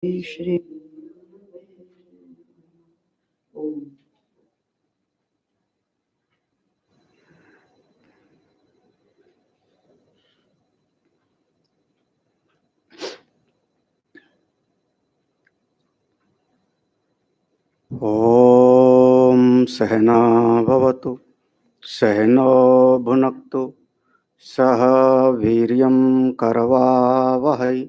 श्री ओम सहना भवतु सहनो भुनक्तु सह वीर्यं करवावहै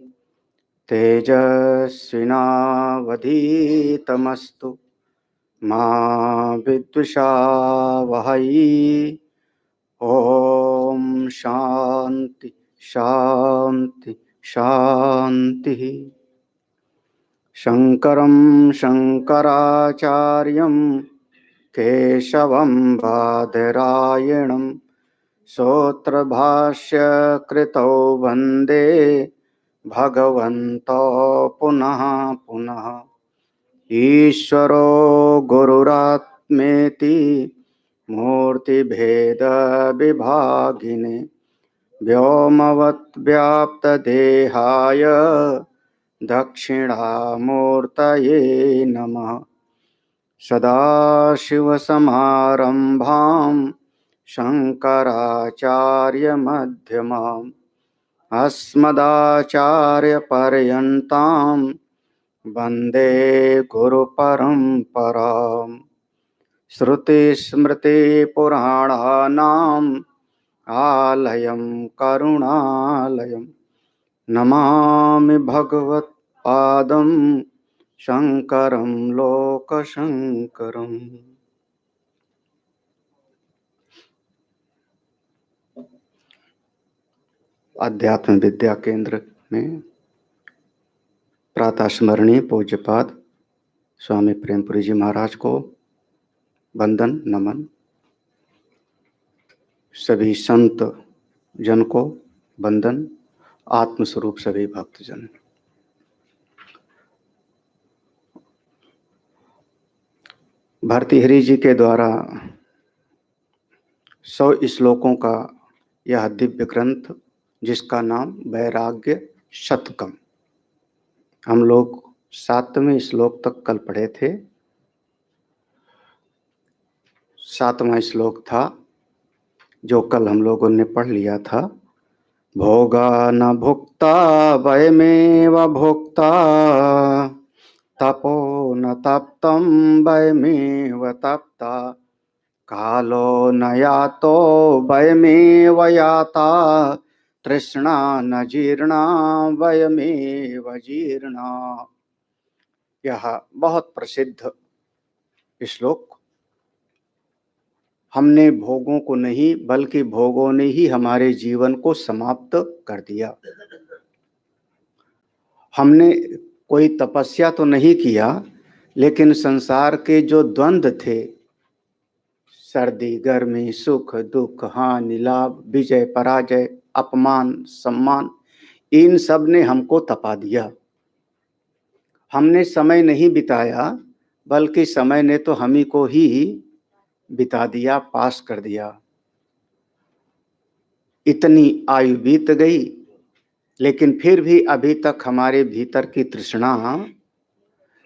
तेजस्विनावधीतमस्तु मा विद्विषावहै। ओम शांति शांति शांति। शंकरं शंकराचार्यं केशवं बादरायणं सूत्रभाष्य कृतौ वन्दे भगवन्तौ पुनः पुनः। ईश्वरो गुरुरात्मेति मूर्तिभेद विभागिने व्योमवद्व्याप्तदेहाय दक्षिणामूर्तये नमः। सदाशिवसमारम्भां शङ्कराचार्यमध्यमाम् अस्मदाचार्यपर्यन्तां वन्दे गुरुपरम्पराम्। श्रुतिस्मृतिपुराणानाम् आलयं करुणालयं नमामि भगवत्पादं शंकरं लोकशंकरम्। अध्यात्म विद्या केंद्र में प्रातः स्मरणीय पूज्यपाद स्वामी प्रेमपुरी जी महाराज को वंदन नमन। सभी संत जन को वंदन। आत्मस्वरूप सभी भक्तजन। भर्तृहरि जी के द्वारा 100 श्लोकों का यह दिव्य ग्रंथ जिसका नाम वैराग्य शतकम, हम लोग 7वें श्लोक तक कल पढ़े थे। 7वां श्लोक था जो कल हम लोगों ने पढ़ लिया था। भोगा न भुक्ता वयमेव भोक्ता तपो न तप्तं वयमेव तप्ता कालो न यातो वयमेव याता तृष्णा न जीर्णा वयमेव जीर्णा। यह बहुत प्रसिद्ध श्लोक। हमने भोगों को नहीं बल्कि भोगों ने ही हमारे जीवन को समाप्त कर दिया। हमने कोई तपस्या तो नहीं किया, लेकिन संसार के जो द्वंद्व थे, सर्दी गर्मी सुख दुख हानि लाभ विजय पराजय अपमान सम्मान, इन सब ने हमको तपा दिया। हमने समय नहीं बिताया बल्कि समय ने तो हम ही को ही बिता दिया, पास कर दिया। इतनी आयु बीत गई लेकिन फिर भी अभी तक हमारे भीतर की तृष्णा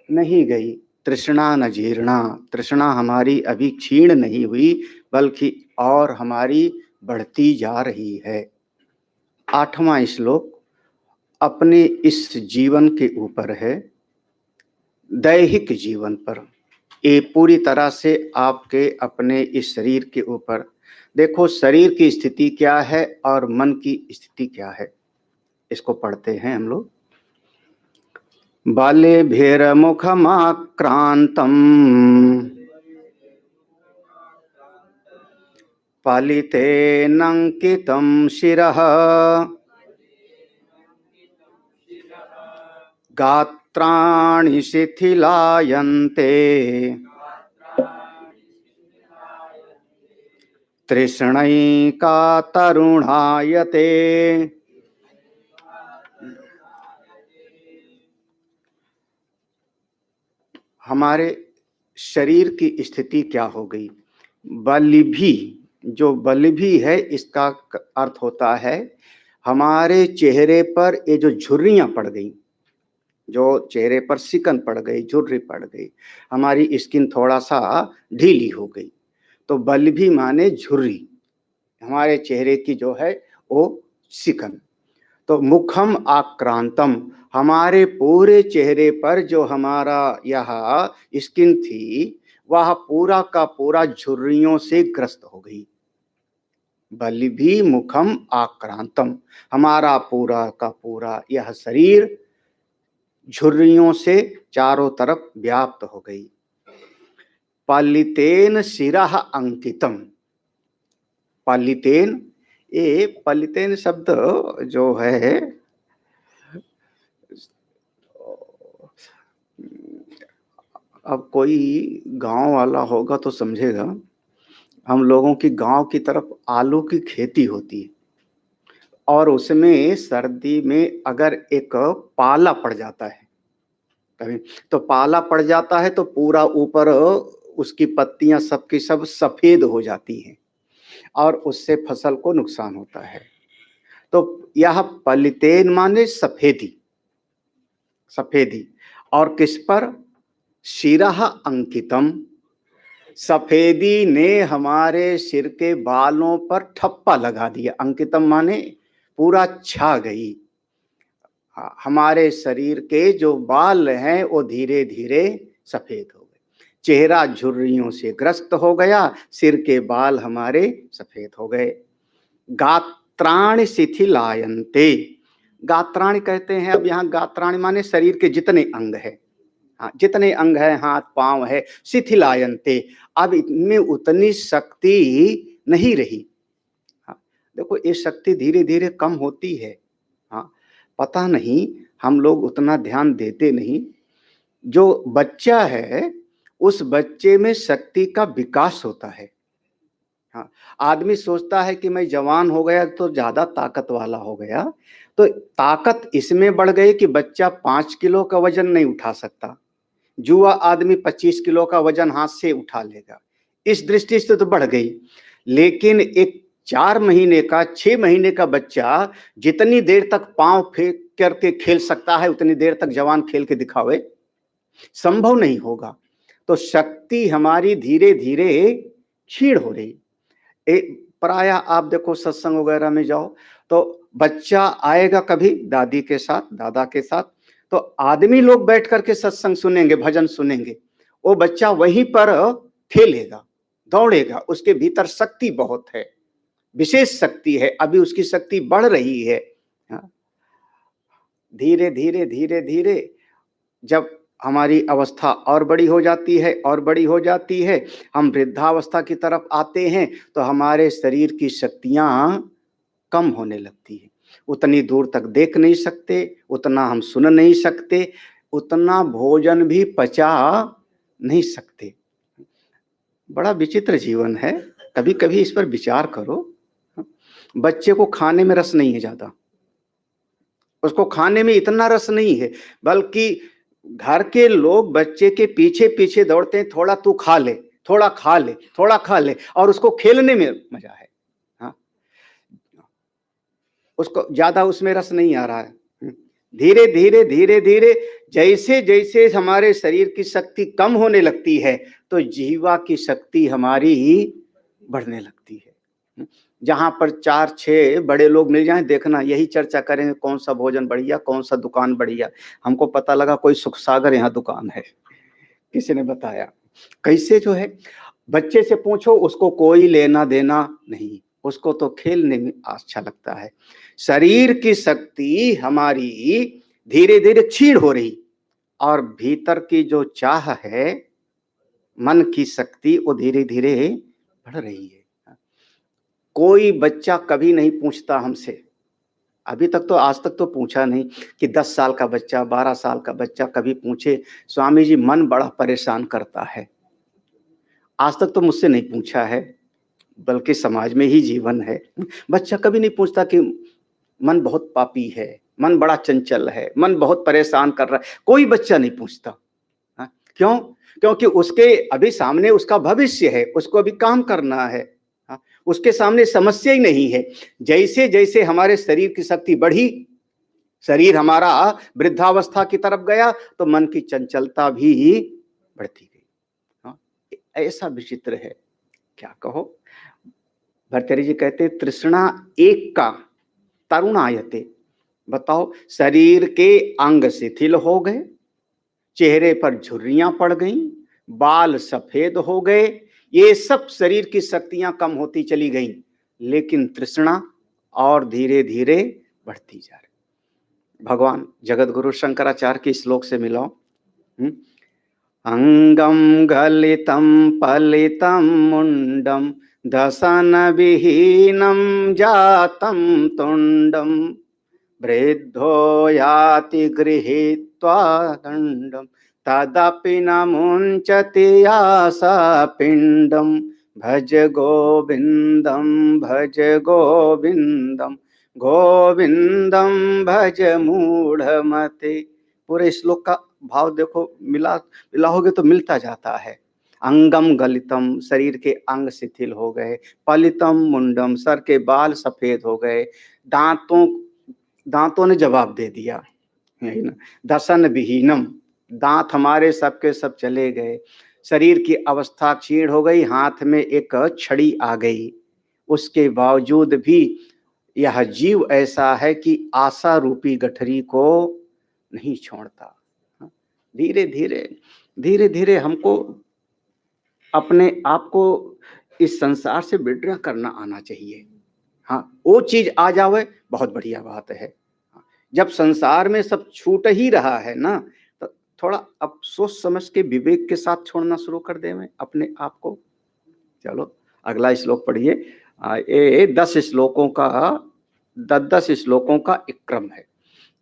नहीं गई। तृष्णा न जीर्णा, तृष्णा हमारी अभी क्षीण नहीं हुई बल्कि और हमारी बढ़ती जा रही है। 8वां श्लोक अपने इस जीवन के ऊपर है, दैहिक जीवन पर। ये पूरी तरह से आपके अपने इस शरीर के ऊपर। देखो शरीर की स्थिति क्या है और मन की स्थिति क्या है, इसको पढ़ते हैं हम लोग। बालेभिर्मुखमाक्रान्तम् पालितेनंकितं शिरः गात्राणि शिथिलायन्ते तृष्णैका तरुणायते। हमारे शरीर की स्थिति क्या हो गई। बलिभी, जो बलिभी है इसका अर्थ होता है हमारे चेहरे पर ये जो झुर्रियां पड़ गई, जो चेहरे पर सिकन पड़ गई, झुर्री पड़ गई, हमारी स्किन थोड़ा सा ढीली हो गई, तो बल्भी माने झुर्री, हमारे चेहरे की जो है वो सिकन। तो मुखम आक्रांतम, हमारे पूरे चेहरे पर जो हमारा यह स्किन थी वह पूरा का पूरा झुर्रियों से ग्रस्त हो गई। बल्भी मुखम आक्रांतम, हमारा पूरा का पूरा यह शरीर झुर्रियों से चारों तरफ व्याप्त हो गई। पलितेन शिरः अंकितम, पलितेन, ये पलितेन शब्द जो है अब कोई गांव वाला होगा तो समझेगा। हम लोगों की गांव की तरफ आलू की खेती होती है और उसमें सर्दी में अगर एक पाला पड़ जाता है कभी, तो पाला पड़ जाता है तो पूरा ऊपर उसकी पत्तियां सबकी सब सफेद हो जाती हैं और उससे फसल को नुकसान होता है। तो यह पलितेन माने सफेदी, सफेदी, और किस पर? शिरः अंकितम, सफेदी ने हमारे सिर के बालों पर ठप्पा लगा दिया। अंकितम माने पूरा छा गई। हमारे शरीर के जो बाल हैं वो धीरे धीरे सफेद हो गए, चेहरा झुर्रियों से ग्रस्त हो गया, सिर के बाल हमारे सफेद हो गए। गात्राणि शिथिलायन्ते, गात्राणि कहते हैं, अब यहाँ गात्राणि माने शरीर के जितने अंग है, हाँ जितने अंग है, हाथ पांव है, शिथिलायन्ते, अब इनमें उतनी शक्ति नहीं रही। हाँ, देखो ये शक्ति धीरे धीरे कम होती है। हाँ, पता नहीं, हम लोग उतना ध्यान देते नहीं। जो बच्चा है उस बच्चे में शक्ति का विकास होता है। हाँ, आदमी सोचता है कि मैं जवान हो गया तो ज्यादा ताकत वाला हो गया, तो ताकत इसमें बढ़ गई कि बच्चा 5 किलो का वजन नहीं उठा सकता, जुआ आदमी 25 किलो का वजन हाथ से उठा लेगा, इस दृष्टि से तो बढ़ गई। लेकिन एक 4 महीने का, 6 महीने का बच्चा जितनी देर तक पांव फेंक करके खेल सकता है उतनी देर तक जवान खेल के दिखावे, संभव नहीं होगा। तो शक्ति हमारी धीरे धीरे क्षीण हो रही। प्राय आप देखो सत्संग वगैरह में जाओ तो बच्चा आएगा कभी दादी के साथ, दादा के साथ, तो आदमी लोग बैठ करके सत्संग सुनेंगे, भजन सुनेंगे, वो बच्चा वहीं पर खेलेगा, दौड़ेगा, उसके भीतर शक्ति बहुत है, विशेष शक्ति है, अभी उसकी शक्ति बढ़ रही है। धीरे धीरे धीरे धीरे जब हमारी अवस्था और बड़ी हो जाती है और बड़ी हो जाती है, हम वृद्धावस्था की तरफ आते हैं, तो हमारे शरीर की शक्तियां कम होने लगती है। उतनी दूर तक देख नहीं सकते, उतना हम सुन नहीं सकते, उतना भोजन भी पचा नहीं सकते। बड़ा विचित्र जीवन है, कभी कभी इस पर विचार करो। बच्चे को खाने में रस नहीं है ज्यादा, उसको खाने में इतना रस नहीं है, बल्कि घर के लोग बच्चे के पीछे पीछे दौड़ते हैं, थोड़ा तू खा ले, थोड़ा खा ले, थोड़ा खा ले, और उसको खेलने में मजा है। हाँ, उसको ज्यादा उसमें रस नहीं आ रहा है। धीरे धीरे धीरे धीरे जैसे जैसे हमारे शरीर की शक्ति कम होने लगती है तो जीवा की शक्ति हमारी बढ़ने लगती है। जहां पर 4-6 बड़े लोग मिल जाएं, देखना यही चर्चा करेंगे कौन सा भोजन बढ़िया, कौन सा दुकान बढ़िया। हमको पता लगा कोई सुख सागर यहाँ दुकान है, किसी ने बताया। कैसे जो है, बच्चे से पूछो, उसको कोई लेना देना नहीं, उसको तो खेलने में अच्छा लगता है। शरीर की शक्ति हमारी धीरे धीरे क्षीण हो रही और भीतर की जो चाह है, मन की शक्ति, वो धीरे धीरे बढ़ रही है। कोई बच्चा कभी नहीं पूछता हमसे, अभी तक तो, आज तक तो पूछा नहीं कि 10 साल का बच्चा, 12 साल का बच्चा कभी पूछे स्वामी जी मन बड़ा परेशान करता है। आज तक तो मुझसे नहीं पूछा है, बल्कि समाज में ही जीवन है। बच्चा कभी नहीं पूछता कि मन बहुत पापी है, मन बड़ा चंचल है, मन बहुत परेशान कर रहा है, कोई बच्चा नहीं पूछता। क्यों? क्योंकि उसके अभी सामने उसका भविष्य है, उसको अभी काम करना है, उसके सामने समस्या ही नहीं है। जैसे जैसे हमारे शरीर की शक्ति बढ़ी, शरीर हमारा वृद्धावस्था की तरफ गया तो मन की चंचलता भी बढ़ती गई। हाँ, ऐसा विचित्र है, क्या कहो। भर्तृहरि जी कहते तृष्णा एक का तरुणायते। बताओ, शरीर के अंग शिथिल हो गए, चेहरे पर झुर्रियां पड़ गईं, बाल सफेद हो गए, ये सब शरीर की शक्तियां कम होती चली गईं, लेकिन तृष्णा और धीरे धीरे बढ़ती जा रही। भगवान जगत गुरु शंकराचार्य के श्लोक से मिलाओ। अंगम गलितम पलितम मुंडम दसन विहीनम जातम तुंडम वृद्धो याति गृहीत्वा दंडम तदपि न मुंचति आसा पिंडम भज गोविंदम भज गोविंदम गोविंदम भज मूढ़मते। पूरे श्लोक का भाव देखो, मिलाओगे तो मिलता जाता है। अंगम गलितम, शरीर के अंग शिथिल हो गए, पलितम मुंडम, सर के बाल सफेद हो गए, दांतों ने जवाब दे दिया, दसन विहीनम, दांत हमारे सबके सब चले गए, शरीर की अवस्था क्षीण हो गई, हाथ में एक छड़ी आ गई। उसके बावजूद भी यह जीव ऐसा है कि आशा रूपी गठरी को नहीं छोड़ता। धीरे धीरे धीरे धीरे हमको अपने आप को इस संसार से विड्रॉ करना आना चाहिए। हाँ, वो चीज आ जावे बहुत बढ़िया बात है। जब संसार में सब छूट ही रहा है ना, तो थोड़ा अब सोच समझ के विवेक के साथ छोड़ना शुरू कर दे में अपने आप को। चलो अगला श्लोक पढ़िए। ये 10 श्लोकों का 10 श्लोकों का एक क्रम है,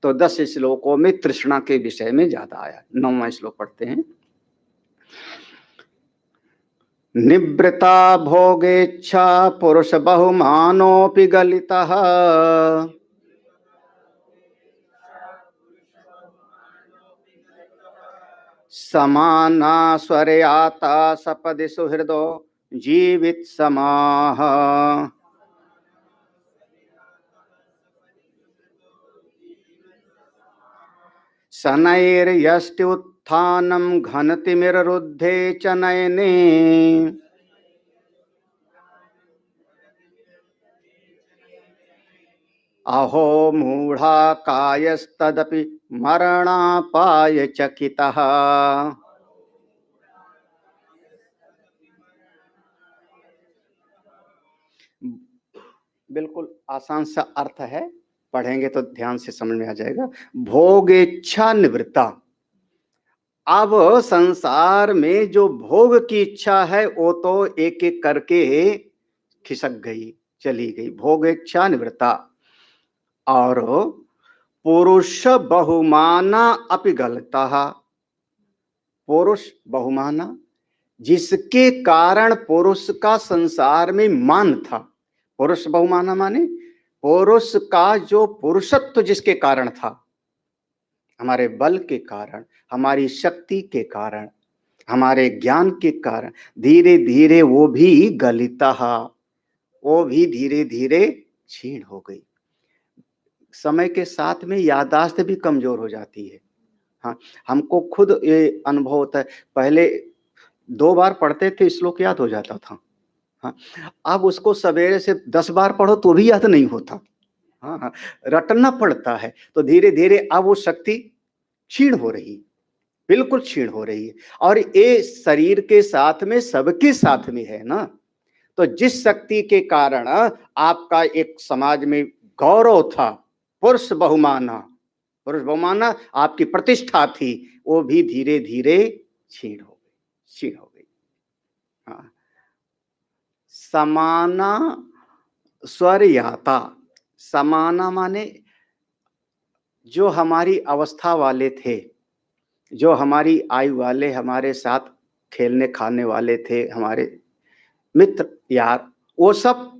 तो 10 श्लोकों में तृष्णा के विषय में ज्यादा आया। 9वां श्लोक पढ़ते हैं। निवृत्ता भोगेच्छा पुरुष बहुमानोऽपि गलितः समाना स्वरयाता सपदि सुहृदो जीवित समाह। शनैर्यष्टि उत्थानं घनतिमिररुद्धे च नयने अहो मूढ़ा कायस्तदपि मरणापाय चकितः। बिल्कुल आसान सा अर्थ है, पढ़ेंगे तो ध्यान से समझ में आ जाएगा। भोगेच्छा निवृत्ता, अब संसार में जो भोग की इच्छा है वो तो एक एक करके खिसक गई, चली गई, भोगेच्छा निवृत्ता। और पुरुष बहुमाना अपि गलितः, पुरुष बहुमाना, जिसके कारण पुरुष का संसार में मान था। पुरुष बहुमाना माने पुरुष का जो पुरुषत्व जिसके कारण था, हमारे बल के कारण, हमारी शक्ति के कारण, हमारे ज्ञान के कारण, धीरे धीरे वो भी गलितः, वो भी धीरे धीरे क्षीण हो गई। समय के साथ में याददाश्त भी कमजोर हो जाती है। हाँ, हमको खुद ये अनुभव होता है। पहले 2 बार पढ़ते थे श्लोक याद हो जाता था। हाँ, अब उसको सवेरे से 10 बार पढ़ो तो भी याद नहीं होता। हाँ, रटना पड़ता है। तो धीरे धीरे अब वो शक्ति क्षीण हो रही, बिल्कुल क्षीण हो रही है। और ये शरीर के साथ में सबके साथ में है ना। तो जिस शक्ति के कारण आपका एक समाज में गौरव था, पुरुष बहुमाना आपकी प्रतिष्ठा थी, वो भी धीरे धीरे क्षीण हो गई। हाँ, समाना स्वरयाता, समाना माने जो हमारी अवस्था वाले थे, जो हमारी आयु वाले, हमारे साथ खेलने खाने वाले थे, हमारे मित्र यार, वो सब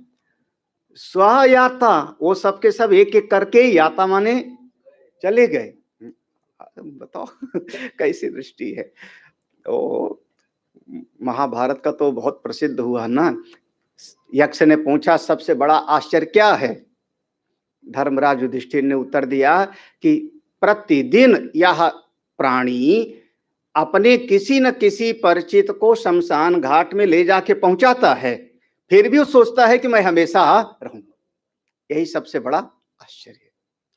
स्वयाता, वो सब के सब एक एक करके याता माने चले गए। बताओ कैसी दृष्टि है। तो महाभारत का तो बहुत प्रसिद्ध हुआ ना, यक्ष ने पूछा सबसे बड़ा आश्चर्य क्या है। धर्मराज युधिष्ठिर ने उत्तर दिया कि प्रतिदिन यह प्राणी अपने किसी न किसी परिचित को शमशान घाट में ले जाके पहुंचाता है, फिर भी वो सोचता है कि मैं हमेशा रहूंगा। यही सबसे बड़ा आश्चर्य है।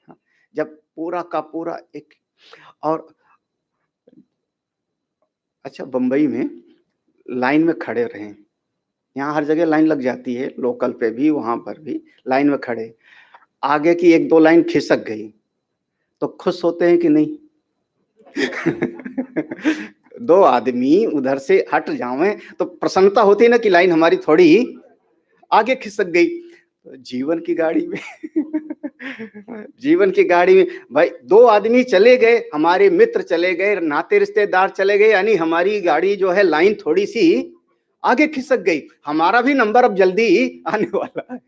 हाँ, जब पूरा का पूरा एक और अच्छा, बंबई में लाइन में खड़े रहे, यहाँ हर जगह लाइन लग जाती है, लोकल पे भी, वहां पर भी लाइन में खड़े, आगे की एक दो लाइन खिसक गई तो खुश होते हैं कि नहीं? दो आदमी उधर से हट जावे तो प्रसन्नता होती है ना कि लाइन हमारी थोड़ी आगे खिसक गई। तो जीवन की गाड़ी में जीवन की गाड़ी में भाई दो आदमी चले गए, हमारे मित्र चले गए, नाते रिश्तेदार चले गए, यानी हमारी गाड़ी जो है लाइन थोड़ी सी आगे खिसक गई, हमारा भी नंबर अब जल्दी आने वाला है।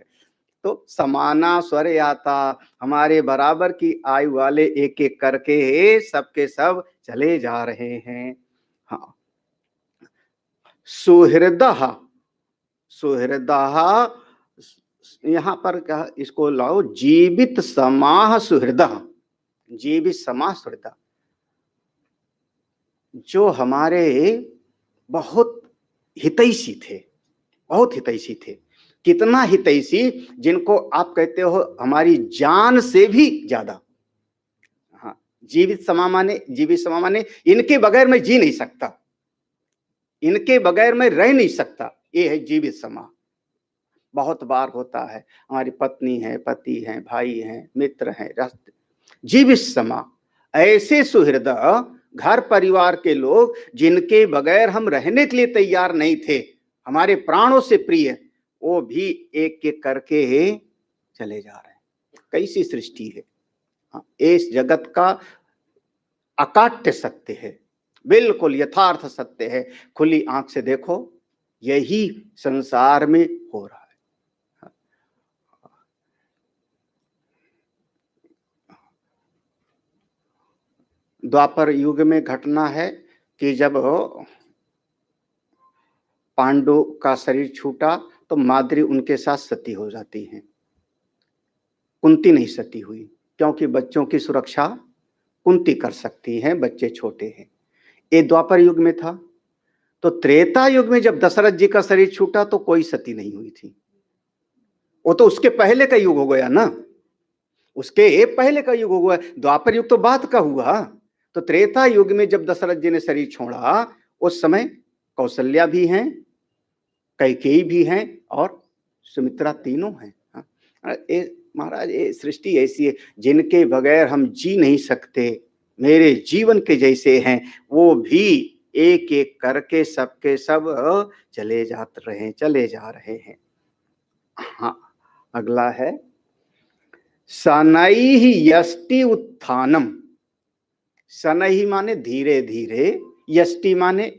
तो समाना स्वर आता, हमारे बराबर की आयु वाले एक एक करके सबके सब चले जा रहे हैं। हाँ, सुहृदः, सुहृदः यहां पर क्या, इसको लाओ, जीवित समाह सुहृदः, जीवित समाह सुहृदः, जो हमारे बहुत हितैषी थे, बहुत हितैषी थे। कितना हितैषी, जिनको आप कहते हो हमारी जान से भी ज्यादा। हाँ, जीवित समा माने, जीवित समा माने इनके बगैर मैं जी नहीं सकता, इनके बगैर मैं रह नहीं सकता, ये है जीवित समा। बहुत बार होता है, हमारी पत्नी है, पति है, भाई हैं, मित्र हैं, रास्ते, जीवित समा। ऐसे सुहृदय, घर परिवार के लोग जिनके बगैर हम रहने के लिए तैयार नहीं थे, हमारे प्राणों से प्रिय, वो भी एक एक करके चले जा रहे हैं। कैसी सृष्टि है। हाँ, इस जगत का अकाट्य सत्य है, बिल्कुल यथार्थ सत्य है। खुली आंख से देखो, यही संसार में हो रहा है। द्वापर युग में घटना है कि जब पांडु का शरीर छूटा तो माद्री उनके साथ सती हो जाती हैं। कुंती नहीं सती हुई, क्योंकि बच्चों की सुरक्षा कुंती कर सकती हैं, बच्चे छोटे हैं। ये द्वापर युग में था। तो त्रेता युग में जब दशरथ जी का शरीर छूटा तो कोई सती नहीं हुई थी। वो तो उसके पहले का युग हो गया ना, उसके पहले का युग हो गया। द्वापर युग तो बाद का हुआ। तो त्रेता युग में जब दशरथ जी ने शरीर छोड़ा, उस समय कौशल्या भी हैं, कैकेयी भी हैं और सुमित्रा, तीनों हैं। महाराज, ये सृष्टि ऐसी है, जिनके बगैर हम जी नहीं सकते, मेरे जीवन के जैसे हैं, वो भी एक एक करके सबके सब चले जा रहे हैं। हाँ, अगला है शनैः यष्टि उत्थानम। शनैः माने धीरे धीरे, यष्टि माने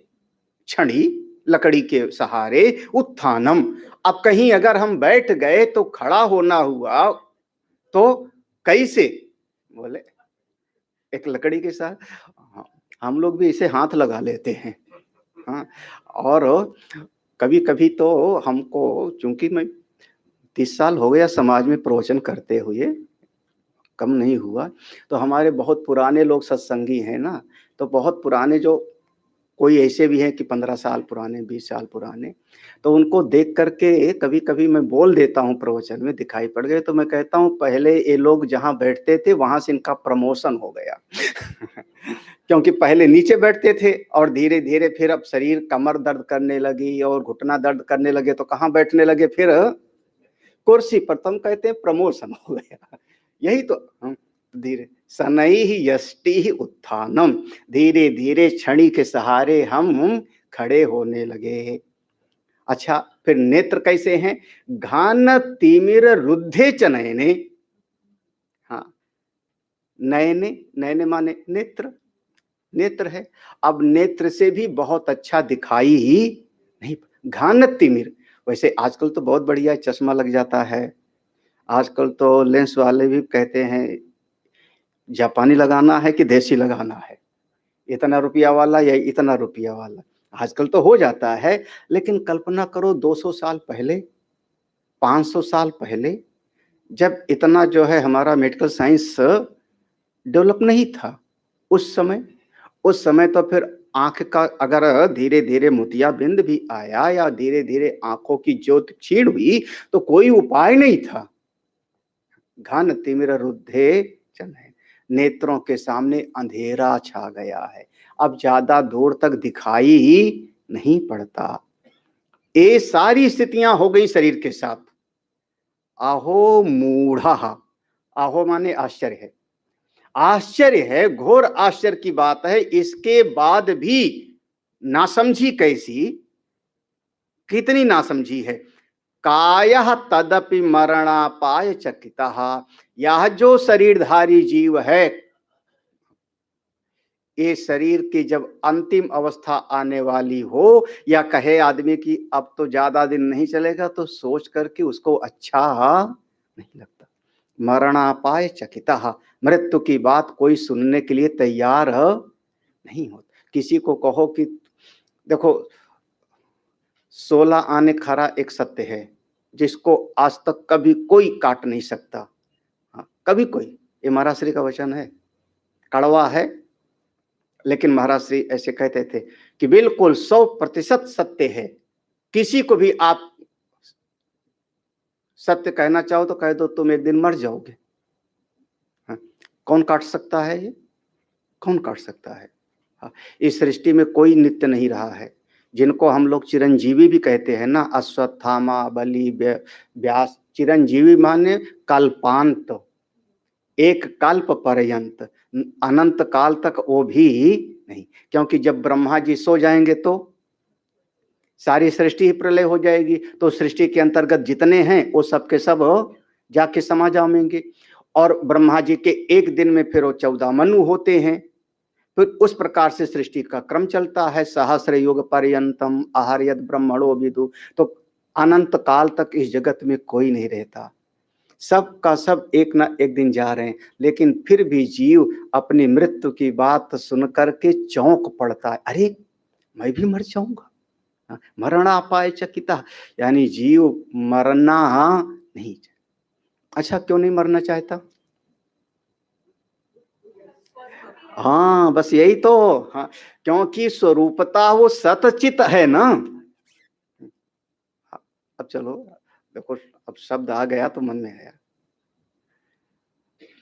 छड़ी, लकड़ी के सहारे, उत्थानम। अब कहीं अगर हम बैठ गए तो खड़ा होना हुआ तो कैसे, बोले एक लकड़ी के साथ। हम लोग भी इसे हाथ लगा लेते हैं। हाँ, और कभी कभी तो हमको, चूंकि मैं 30 साल हो गया समाज में प्रवचन करते हुए, कम नहीं हुआ, तो हमारे बहुत पुराने लोग सत्संगी हैं ना, तो बहुत पुराने, जो कोई ऐसे भी हैं कि 15 साल पुराने, 20 साल पुराने, तो उनको देख करके कभी कभी मैं बोल देता हूँ, प्रवचन में दिखाई पड़ गए तो मैं कहता हूँ पहले ये लोग जहाँ बैठते थे वहां से इनका प्रमोशन हो गया। क्योंकि पहले नीचे बैठते थे और धीरे धीरे फिर अब शरीर, कमर दर्द करने लगी और घुटना दर्द करने लगे तो कहाँ बैठने लगे, फिर कुर्सी पर। तुम कहते हैं प्रमोशन हो गया। यही तो धीरे, शनैः यष्टि उत्थानम, धीरे धीरे छड़ी के सहारे हम खड़े होने लगे। अच्छा, फिर नेत्र कैसे हैं, घान तिमिर रुद्धे च नयने। हाँ, नयने, नयने माने नेत्र, नेत्र है। अब नेत्र से भी बहुत अच्छा दिखाई ही नहीं। घान तिमिर, वैसे आजकल तो बहुत बढ़िया चश्मा लग जाता है। आजकल तो लेंस वाले भी कहते हैं जापानी लगाना है कि देसी लगाना है, इतना रुपया वाला या इतना रुपया वाला, आजकल तो हो जाता है। लेकिन कल्पना करो 200 साल पहले, 500 साल पहले, जब इतना जो है हमारा मेडिकल साइंस डेवलप नहीं था उस समय तो फिर आंख का अगर धीरे धीरे मोतियाबिंद भी आया या धीरे धीरे आंखों की ज्योति क्षीण हुई तो कोई उपाय नहीं था। घन तिमिर रुद्धे चल है, नेत्रों के सामने अंधेरा छा गया है, अब ज्यादा दूर तक दिखाई ही नहीं पड़ता। ये सारी स्थितियां हो गई शरीर के साथ। आहो मूढ़ा, आहो माने आश्चर्य है, आश्चर्य है, घोर आश्चर्य की बात है। इसके बाद भी नासमझी कैसी, कितनी नासमझी है। कायः तदपि मरणापाय चकितः, यह जो शरीरधारी जीव है, ये शरीर की जब अंतिम अवस्था आने वाली हो या कहे आदमी की अब तो ज्यादा दिन नहीं चलेगा, तो सोच करके उसको अच्छा नहीं लगता। मरणापाय चकितः, मृत्यु की बात कोई सुनने के लिए तैयार नहीं होता। किसी को कहो कि देखो 16 आने खरा एक सत्य है जिसको आज तक कभी कोई काट नहीं सकता। हाँ, कभी कोई, ये महाराज श्री का वचन है, कड़वा है लेकिन महाराज श्री ऐसे कहते थे कि बिल्कुल 100% सत्य है। किसी को भी आप सत्य कहना चाहो तो कह दो तुम एक दिन मर जाओगे। हाँ, कौन काट सकता है ये, कौन काट सकता है। हाँ, इस सृष्टि में कोई नित्य नहीं रहा है। जिनको हम लोग चिरंजीवी भी कहते हैं ना, अश्वत्थामा, बलि, व्यास, चिरंजीवी माने कल्पांत, एक कल्प पर्यंत, अनंत काल तक वो भी नहीं। क्योंकि जब ब्रह्मा जी सो जाएंगे तो सारी सृष्टि ही प्रलय हो जाएगी, तो सृष्टि के अंतर्गत जितने हैं वो सब के सब जाके समा जाएंगे। और ब्रह्मा जी के एक दिन में फिर वो 14 मनु होते हैं। फिर उस प्रकार से सृष्टि का क्रम चलता है। सहस्र युग पर्यंतम आहार्यत ब्रह्मणो विदु, तो अनंत काल तक इस जगत में कोई नहीं रहता, सब का सब एक ना एक दिन जा रहे हैं। लेकिन फिर भी जीव अपनी मृत्यु की बात सुन करके चौंक पड़ता है, अरे मैं भी मर जाऊंगा। मरणापाय चकिता, यानी जीव मरना नहीं। अच्छा, क्यों नहीं मरना चाहता? हाँ, बस यही तो। हाँ, क्योंकि स्वरूपता वो सतचित है ना। अब चलो देखो, अब शब्द आ गया तो मन में आया।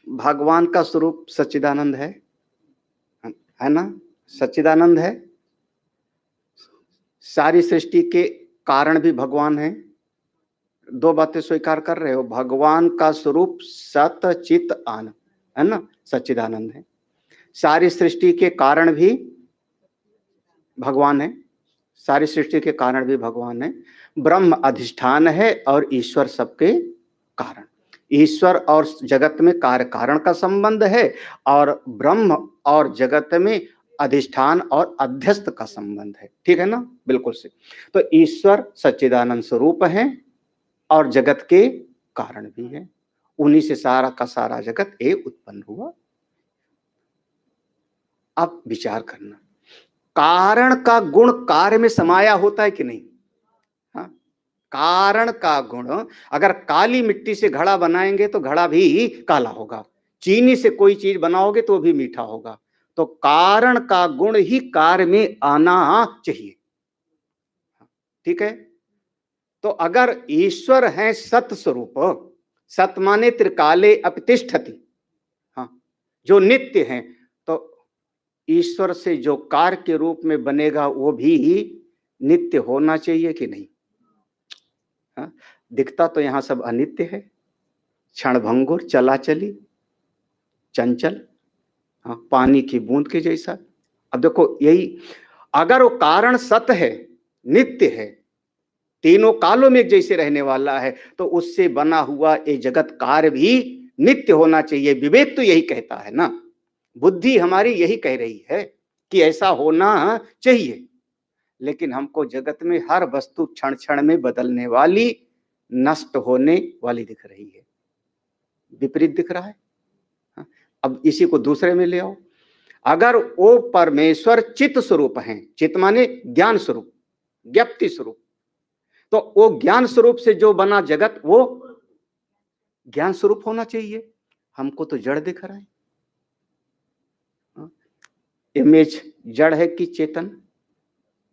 भगवान का स्वरूप सच्चिदानंद है ना, सच्चिदानंद है। सारी सृष्टि के कारण भी भगवान है। दो बातें स्वीकार कर रहे हो, भगवान का स्वरूप सत चित आनंद है ना, सच्चिदानंद है। सारी सृष्टि के कारण भी भगवान है, सारी सृष्टि के कारण भी भगवान है। ब्रह्म अधिष्ठान है और ईश्वर सबके कारण। ईश्वर और जगत में कार्य कारण का संबंध है, और ब्रह्म और जगत में अधिष्ठान और अध्यस्त का संबंध है। ठीक है ना, बिल्कुल से। तो ईश्वर सच्चिदानंद स्वरूप है और जगत के कारण भी है। उन्हीं से सारा का सारा जगत एक उत्पन्न हुआ। अब विचार करना, कारण का गुण कार्य में समाया होता है कि नहीं? हाँ, कारण का गुण, अगर काली मिट्टी से घड़ा बनाएंगे तो घड़ा भी काला होगा, चीनी से कोई चीज बनाओगे तो भी मीठा होगा। तो कारण का गुण ही कार्य में आना चाहिए। ठीक है, तो अगर ईश्वर है सत स्वरूप, सत माने त्रिकाले अपतिष्ठति, हाँ, जो नित्य है, तो ईश्वर से जो कार्य के रूप में बनेगा वो भी नित्य होना चाहिए कि नहीं? हाँ, दिखता तो यहां सब अनित्य है, क्षणभंगुर, चला चली, चंचल, हाँ, पानी की बूंद के जैसा। अब देखो यही, अगर वो कारण सत है, नित्य है, तीनों कालों में एक जैसे रहने वाला है, तो उससे बना हुआ ये जगत कार्य भी नित्य होना चाहिए। विवेक तो यही कहता है ना, बुद्धि हमारी यही कह रही है कि ऐसा होना चाहिए। लेकिन हमको जगत में हर वस्तु क्षण क्षण में बदलने वाली, नष्ट होने वाली दिख रही है, विपरीत दिख रहा है। अब इसी को दूसरे में ले आओ। अगर वो परमेश्वर चित्त स्वरूप हैं, चित्त माने ज्ञान स्वरूप, ज्ञप्ति स्वरूप, तो वो ज्ञान स्वरूप से जो बना जगत वो ज्ञान स्वरूप होना चाहिए। हमको तो जड़ दिख रहा है। इमेज जड़ है कि चेतन?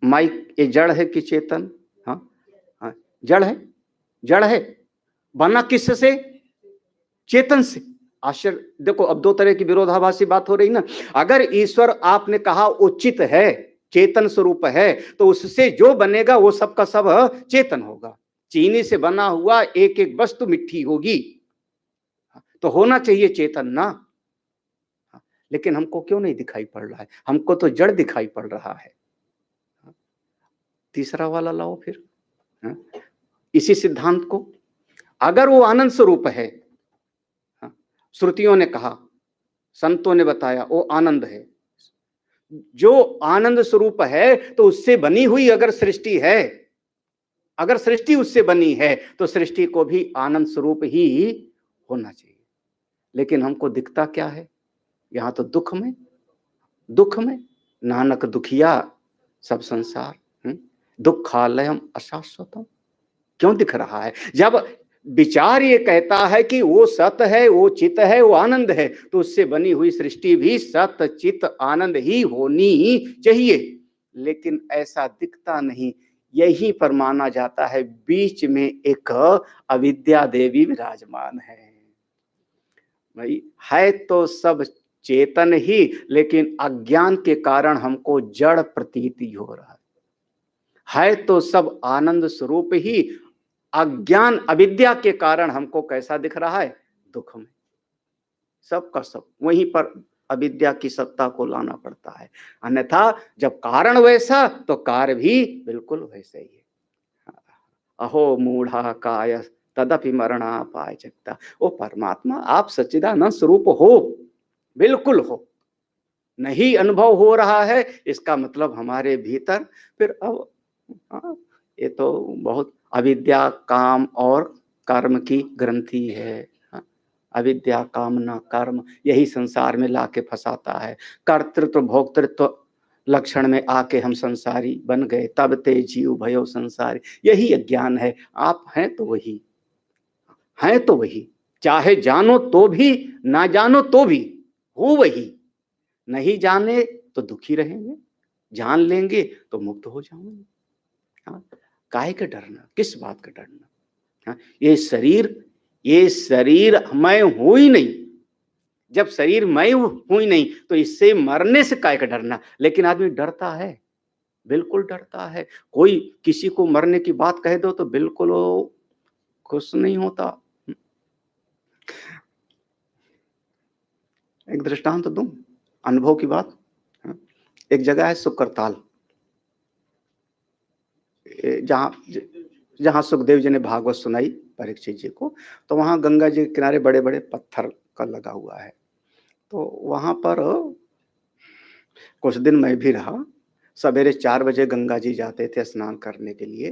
माइक ये जड़ है कि चेतन? हाँ हाँ, जड़ है। जड़ है, बना किससे? चेतन से। आश्चर्य, देखो अब दो तरह की विरोधाभासी बात हो रही ना। अगर ईश्वर आपने कहा उचित है, चेतन स्वरूप है, तो उससे जो बनेगा वो सब का सब चेतन होगा। चीनी से बना हुआ एक एक वस्तु मिट्टी होगी, तो होना चाहिए चेतन ना। लेकिन हमको क्यों नहीं दिखाई पड़ रहा है? हमको तो जड़ दिखाई पड़ रहा है। तीसरा वाला लाओ फिर इसी सिद्धांत को। अगर वो आनंद स्वरूप है, श्रुतियों ने कहा, संतों ने बताया वो आनंद है, जो आनंद स्वरूप है, तो उससे बनी हुई अगर सृष्टि है, अगर सृष्टि उससे बनी है, तो सृष्टि को भी आनंद स्वरूप ही होना चाहिए। लेकिन हमको दिखता क्या है? यहां तो दुख में, दुख में नानक दुखिया सब संसार, दुखालयम अशाश्वतम। क्यों दिख रहा है? जब विचार ये कहता है कि वो सत है, वो चित है, वो आनंद है, तो उससे बनी हुई सृष्टि भी सत चित आनंद ही होनी चाहिए। लेकिन ऐसा दिखता नहीं। यही पर माना जाता है बीच में एक अविद्या देवी विराजमान है। भाई है तो सब चेतन ही, लेकिन अज्ञान के कारण हमको जड़ प्रतीति हो रहा है तो सब आनंद स्वरूप ही, अज्ञान अविद्या के कारण हमको कैसा दिख रहा है? दुख में। सब का सब वहीं पर अविद्या की सत्ता को लाना पड़ता है। अन्यथा जब कारण वैसा, तो कार्य भी बिल्कुल वैसे ही है। अहो मूढ़ा काय तदपि मरणापाय जगता। ओ परमात्मा, आप सच्चिदानंद स्वरूप हो, बिल्कुल हो, नहीं अनुभव हो रहा है, इसका मतलब हमारे भीतर फिर अब ये तो बहुत अविद्या काम और कर्म की ग्रंथि है। अविद्या कामना कर्म यही संसार में लाके फंसाता है। कर्तृत्व भोक्तृत्व लक्षण में आके हम संसारी बन गए, तब ते जीव भयो संसारी। यही अज्ञान है। आप हैं तो वही, हैं तो वही, चाहे जानो तो भी, ना जानो तो भी हो वही। नहीं जाने तो दुखी रहेंगे, जान लेंगे तो मुक्त हो जाएंगे। काहे का डरना? किस बात का डरना? ये शरीर मैं हूं ही नहीं। जब शरीर मैं हूं ही नहीं, तो इससे मरने से काहे का डरना? लेकिन आदमी डरता है, बिल्कुल डरता है। कोई किसी को मरने की बात कह दो तो बिल्कुल खुश नहीं होता। एक दृष्टांत तो दूं, अनुभव की बात। एक जगह है सुकरताल, जहां सुखदेव जी ने भागवत सुनाई परीक्षित जी को, तो वहां गंगा जी के किनारे बड़े बड़े पत्थर का लगा हुआ है। तो वहां पर कुछ दिन मैं भी रहा। सवेरे 4 बजे गंगा जी जाते थे स्नान करने के लिए।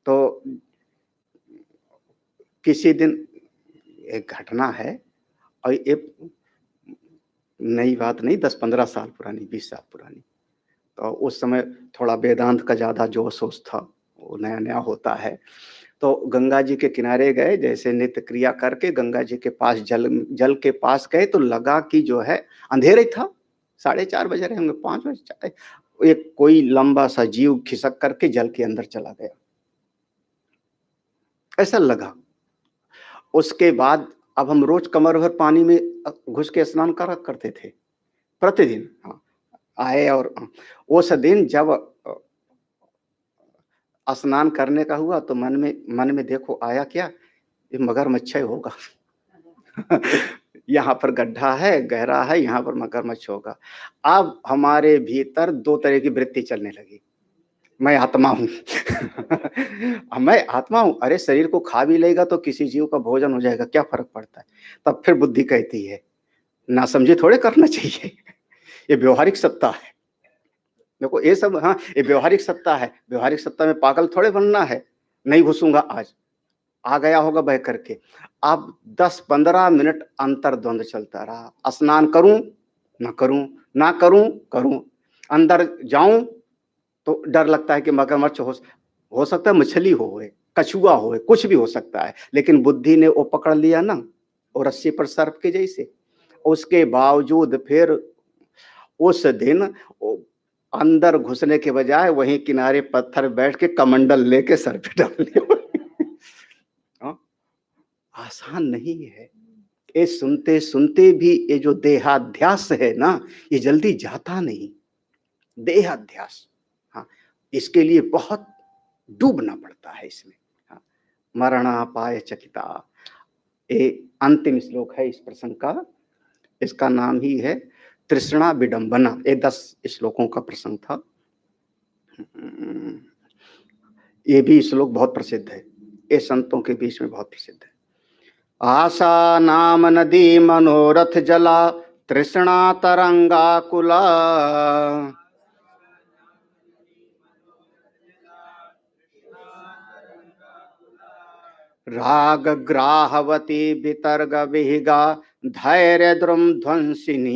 तो किसी दिन एक घटना है, और ये नई बात नहीं, 10-15 साल पुरानी, 20 साल पुरानी। तो उस समय थोड़ा वेदांत का ज्यादा जोश होश था, वो नया नया होता है। तो गंगा जी के किनारे गए, जैसे नित्य क्रिया करके गंगा जी के पास जल के पास गए, तो लगा कि जो है अंधेरा ही था, 4:30 बजे रहे होंगे, 5 बजे। एक कोई लंबा सा जीव खिसक करके जल के अंदर चला गया, ऐसा लगा। उसके बाद अब हम रोज कमर भर पानी में घुस के स्नान करा करते थे प्रतिदिन। आए और उस दिन जब स्नान करने का हुआ, तो मन में देखो आया क्या, ये मगरमच्छ होगा। यहाँ पर गड्ढा है, गहरा है, यहाँ पर मगरमच्छ होगा। अब हमारे भीतर 2 तरह की वृत्ति चलने लगी। मैं आत्मा हूं। मैं आत्मा हूं, अरे शरीर को खा भी लेगा तो किसी जीव का भोजन हो जाएगा, क्या फर्क पड़ता है? तब फिर बुद्धि कहती है ना समझे थोड़े करना चाहिए, ये व्यवहारिक सत्ता है। देखो ये सब, हाँ ये व्यवहारिक सत्ता है, व्यवहारिक सत्ता में पागल थोड़े बनना है। नहीं घुसूंगा आज, आ गया होगा बह करके। अब 10-15 मिनट अंतर्द्वंद चलता रहा। स्नान करूं ना करूं, ना करूं करूं, अंदर जाऊं तो डर लगता है कि मगरमच्छ हो सकता है मछली हो। कछुआ हो, कुछ भी हो सकता है, लेकिन बुद्धि ने वो पकड़ लिया ना, और रस्सी पर सर्प के जैसे। उसके बावजूद फिर उस दिन अंदर घुसने के बजाय वहीं किनारे पत्थर बैठ के कमंडल लेके सर पे डाल लिया। आसान नहीं है ये, सुनते सुनते भी ये जो देहाध्यास है ना, ये जल्दी जाता नहीं। देहाध्यास, हाँ, इसके लिए बहुत डूबना पड़ता है इसमें। हाँ, मरणापाय चकिता, ये अंतिम श्लोक है इस प्रसंग का। इसका नाम ही है तृष्णा विडंबना। ये 10 श्लोकों का प्रसंग था। ये भी श्लोक बहुत प्रसिद्ध है, ये संतों के बीच में बहुत प्रसिद्ध है। आशा नाम नदी मनोरथ जला, तृष्णा तरंगा कुला, राग ग्राहवती वितर्ग विहिगा, धैर्य द्रुम ध्वंसिनी,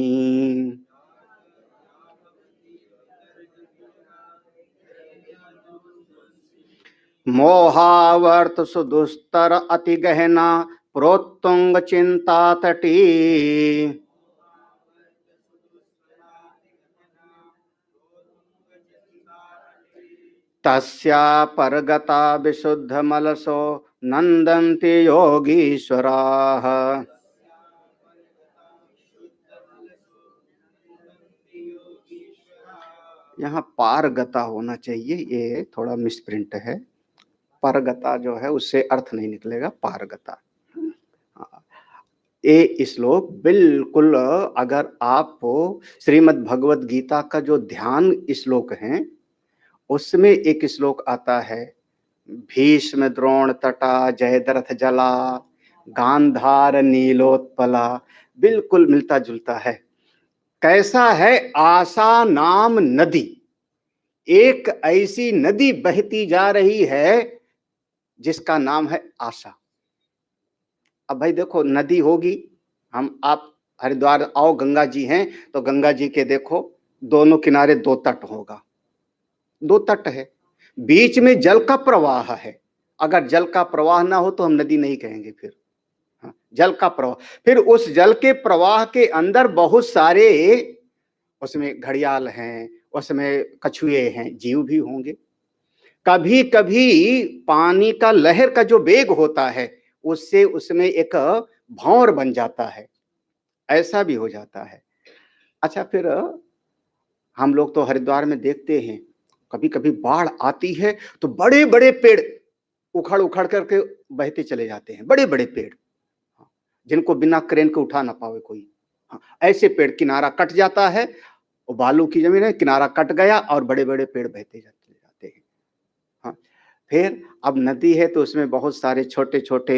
मोहावर्त सुदुस्तर अति गहना, प्रोत्तुंग चिंता तटी, तस्या परगता विशुद्ध मलसो, नंदन्ति योगीश्वराः। यहाँ पारगता होना चाहिए, ये थोड़ा मिसप्रिंट है। परगता जो है उससे अर्थ नहीं निकलेगा, पारगता। ये श्लोक बिल्कुल, अगर आप श्रीमद् भगवद गीता का जो ध्यान श्लोक है उसमें एक श्लोक आता है, भीष्म द्रोण तटा जयद्रथ जला, गांधार नीलोत्पला, बिल्कुल मिलता जुलता है। कैसा है? आशा नाम नदी, एक ऐसी नदी बहती जा रही है जिसका नाम है आशा। अब भाई देखो, नदी होगी, आप हरिद्वार आओ, गंगा जी हैं, तो गंगा जी के देखो दोनों किनारे 2 तट होगा, 2 तट है, बीच में जल का प्रवाह है। अगर जल का प्रवाह ना हो तो हम नदी नहीं कहेंगे फिर। हाँ, जल का प्रवाह, फिर उस जल के प्रवाह के अंदर बहुत सारे, उसमें घड़ियाल हैं, उसमें कछुए हैं, जीव भी होंगे। कभी कभी पानी का लहर का जो वेग होता है उससे उसमें एक भंवर बन जाता है, ऐसा भी हो जाता है। अच्छा, फिर हम लोग तो हरिद्वार में देखते हैं, कभी कभी बाढ़ आती है तो बड़े बड़े पेड़ उखड़ उखड़ करके बहते चले जाते हैं, बड़े बड़े पेड़ जिनको बिना क्रेन के उठा ना पावे कोई। हाँ, ऐसे पेड़, किनारा कट जाता है, बालू की जमीन है, किनारा कट गया और बड़े बड़े पेड़ बहते जाते हैं। हाँ, फिर अब नदी है तो उसमें बहुत सारे छोटे छोटे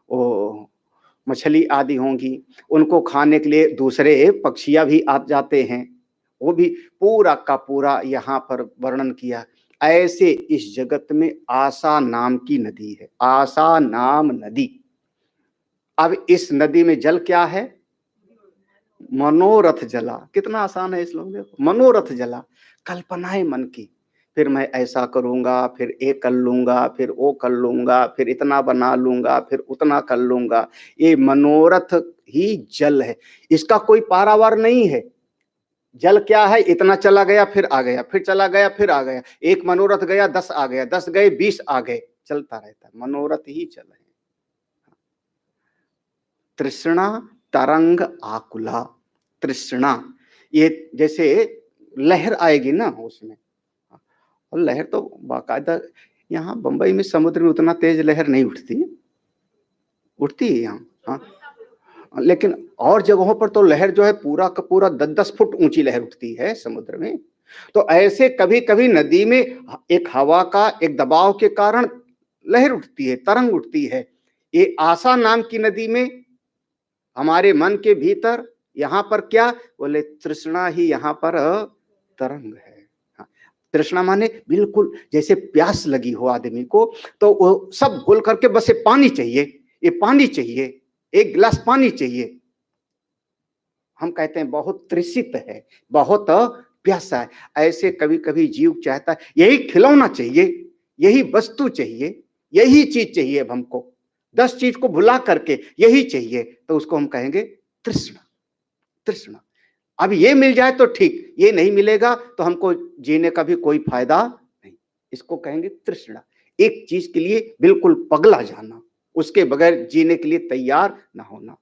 वो मछली आदि होंगी, उनको खाने के लिए दूसरे पक्षियां भी आ जाते हैं, वो भी पूरा का पूरा यहाँ पर वर्णन किया। ऐसे इस जगत में आशा नाम की नदी है, आशा नाम नदी। अब इस नदी में जल क्या है? मनोरथ जला। कितना आसान है इस लोग, देखो, मनोरथ जला, कल्पनाएं मन की, फिर मैं ऐसा करूंगा, फिर ये कर लूंगा, फिर वो कर लूंगा, फिर इतना बना लूंगा, फिर उतना कर लूंगा। ये मनोरथ ही जल है, इसका कोई पारावार नहीं है। जल क्या है? इतना चला गया फिर आ गया, फिर चला गया फिर आ गया, एक मनोरथ गया 10 आ गया, 10 गए 20 आ गए, चलता रहता है, मनोरथ ही चल है। तृष्णा तरंग आकुला, तृष्णा, ये जैसे लहर आएगी ना उसमें, और लहर तो बाकायदा, यहाँ बंबई में समुद्र में उतना तेज लहर नहीं उठती, उठती है यहाँ, हाँ, लेकिन और जगहों पर तो लहर जो है पूरा का पूरा 10-10 फुट ऊंची लहर उठती है समुद्र में। तो ऐसे कभी कभी नदी में एक हवा का एक दबाव के कारण लहर उठती है, तरंग उठती है। ये आशा नाम की नदी में हमारे मन के भीतर यहाँ पर क्या बोले, तृष्णा ही यहाँ पर तरंग है। तृष्णा माने बिल्कुल जैसे प्यास लगी हो आदमी को, तो वो सब भूल करके बस ये पानी चाहिए, ये पानी चाहिए, एक गिलास पानी चाहिए। हम कहते हैं बहुत तृषित है, बहुत प्यासा है। ऐसे कभी कभी जीव चाहता है यही खिलौना चाहिए, यही वस्तु चाहिए, यही चीज चाहिए अब हमको, 10 चीज को भुला करके यही चाहिए, तो उसको हम कहेंगे तृष्णा। तृष्णा। अब ये मिल जाए तो ठीक, ये नहीं मिलेगा तो हमको जीने का भी कोई फायदा नहीं, इसको कहेंगे तृष्णा। एक चीज के लिए बिल्कुल पगला जाना, उसके बगैर जीने के लिए तैयार ना होना।